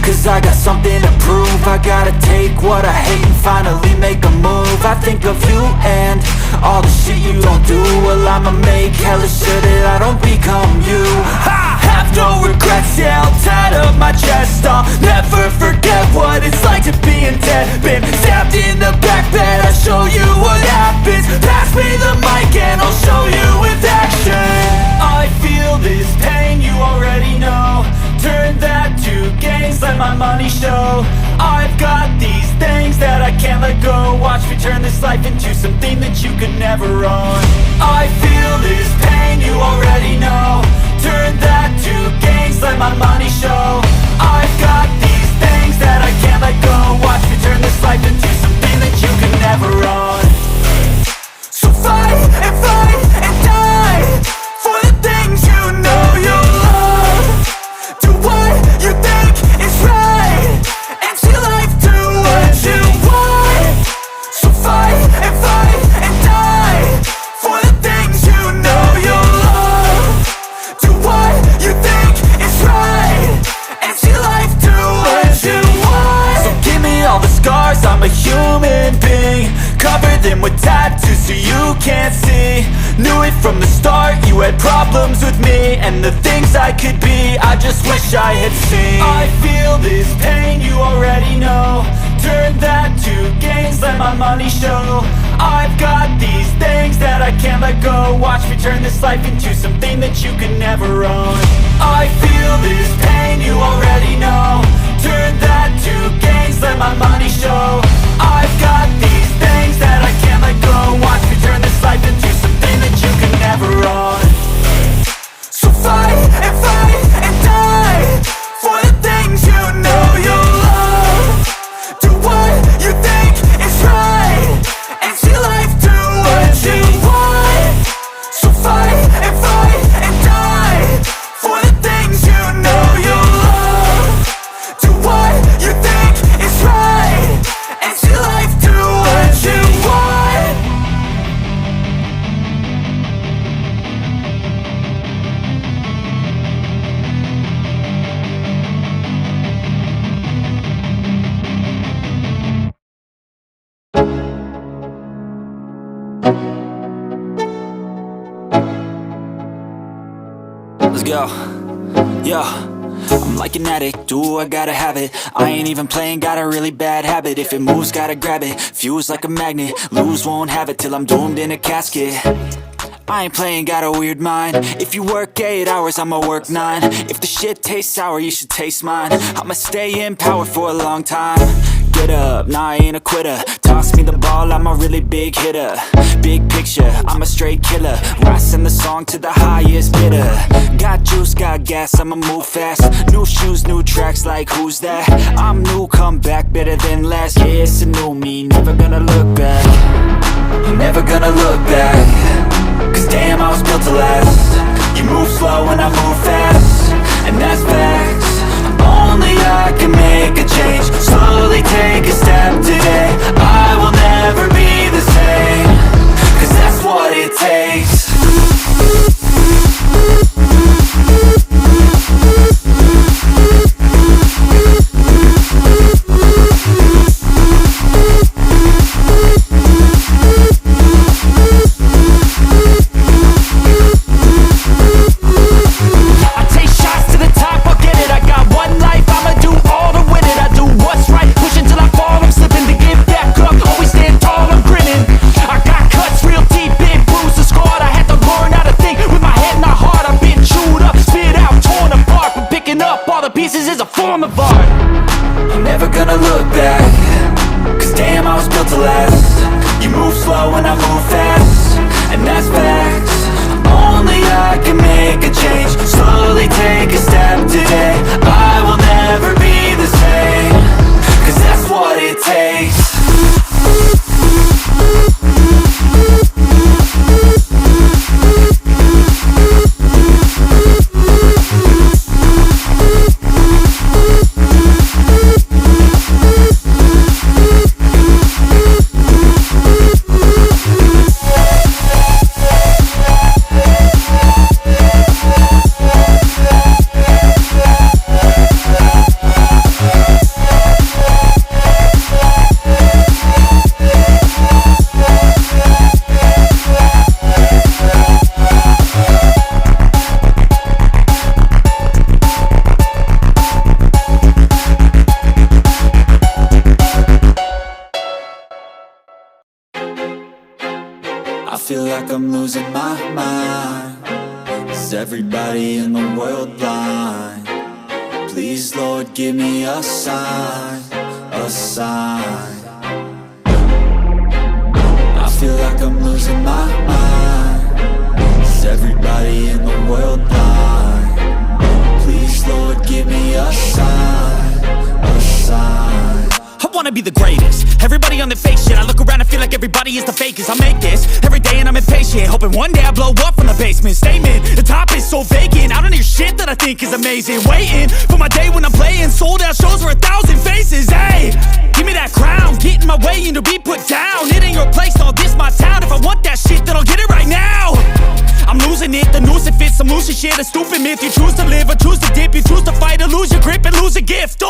cause I got something to prove. I gotta take what I hate and finally make a move. I think of you and all the shit you don't do. Well, I'ma make hella sure that I don't become you. I have no regrets, yeah, I'll tie up my chest. I'll never forget what it's like to be in debt. Been stabbed in the back bed, I'll show you what happens. Pass me the mic and I'll show you with action. I feel this pain, you already know. Turn that to gains, let my money show. I've got these things that I can't let go. Watch me turn this life into something that you could never own. I feel this pain, you already know. Turn that to gains, let my money show. I've got these things that I can't let go. Watch me turn this life into something that you could never own. So fight and die for the things you know you love. Do what you think is right and see life do what you want. So fight and die for the things you know you love. Do what you think is right and see life do what you want. So give me all the scars, I'm a human being. Cover them with tattoos so you can't see. Knew it from the start, you had problems with me and the things I could be, I just wish I had seen. I feel this pain, you already know. Turn that to gains, let my money show. I've got these things that I can't let go. Watch me turn this life into something that you could never own. I feel this pain, you already know. Turn that to gains, let my money show. I've got these things that I can't let go. Watch me turn this life into something that you could never own. So fight and die for the things you know you love. Do what you think is right and see life do what you want. So fight and die for the things you know you love. Do what you think is right and see life do what you want. Let's go. Yo, I'm like an addict, do I gotta have it. I ain't even playing, got a really bad habit. If it moves, gotta grab it, fuse like a magnet. Lose, won't have it till I'm doomed in a casket. I ain't playing, got a weird mind. If you work 8 hours, I'ma work 9. If the shit tastes sour, you should taste mine. I'ma stay in power for a long time. Get up, nah, I ain't a quitter. Toss me the ball, I'm a really big hitter. Big picture, I'm a straight killer. Rising the song to the highest bidder. Got juice, got gas, I'ma move fast. New shoes, new tracks, like who's that? I'm new, come back, better than last. Yeah, it's a new me, never gonna look back. Never gonna look back. Cause damn, I was built to last. You move slow and I move fast, and that's facts. Only I can make a change. Slowly take a step today. I will never be the same, cause that's what it takes. like I'm losing my mind. Is everybody in the world blind? Please, Lord, give me a sign, a sign. I feel like I'm losing my mind. Is everybody in the world blind? Please, Lord, give me a sign, a sign. I wanna be the greatest. Everybody on the fake shit. I look around and feel like everybody is the fakest. I make this every day and I'm impatient, hoping one day I blow up from the basement. Statement, the top is so vacant. I don't hear shit that I think is amazing. Waiting for my day when I'm playing sold out shows for 1,000 faces. Hey, give me that crown, get in my way and to be put down. It ain't your place, no, this my town. If I want that shit, then I'll get it right now. I'm losing it, the noose it fits, I'm losing shit. A stupid myth, you choose to live or choose to dip. You choose to fight or lose your grip and lose a gift.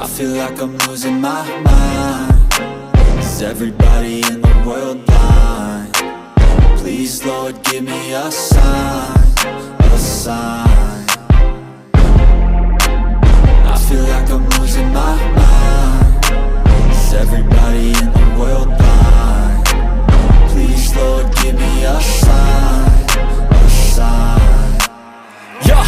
I feel like I'm losing my mind. Is everybody in the world blind? Please, Lord, give me a sign, a sign. I feel like I'm losing my mind. Is everybody in the world blind? Please, Lord, give me a sign, a sign. Yeah.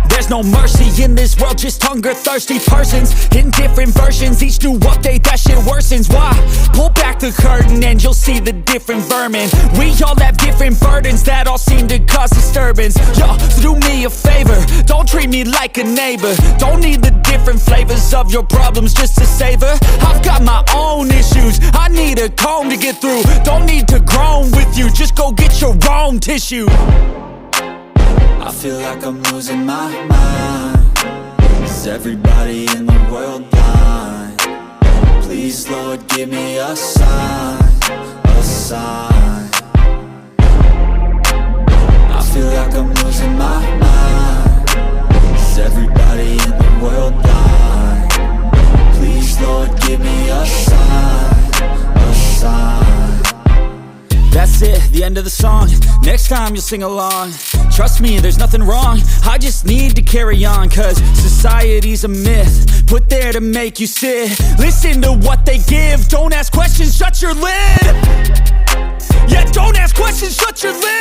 There's no mercy in this world, just hunger-thirsty persons in different versions. Each new update, that shit worsens. Why? Pull back the curtain and you'll see the different vermin. We all have different burdens that all seem to cause disturbance. Yo, so do me a favor, don't treat me like a neighbor. Don't need the different flavors of your problems just to savor. I've got my own issues, I need a comb to get through. Don't need to groan with you, just go get your own tissue. I feel like I'm losing my mind. Is everybody in the world blind? Please, Lord, give me a sign, a sign. I feel like I'm losing my mind. Is everybody in the world blind? Please, Lord, give me a sign, a sign. That's it, the end of the song. Next time you'll sing along. Trust me, there's nothing wrong. I just need to carry on, cause society's a myth put there to make you sit. Listen to what they give. Don't ask questions, shut your lid. Yeah, don't ask questions, shut your lid.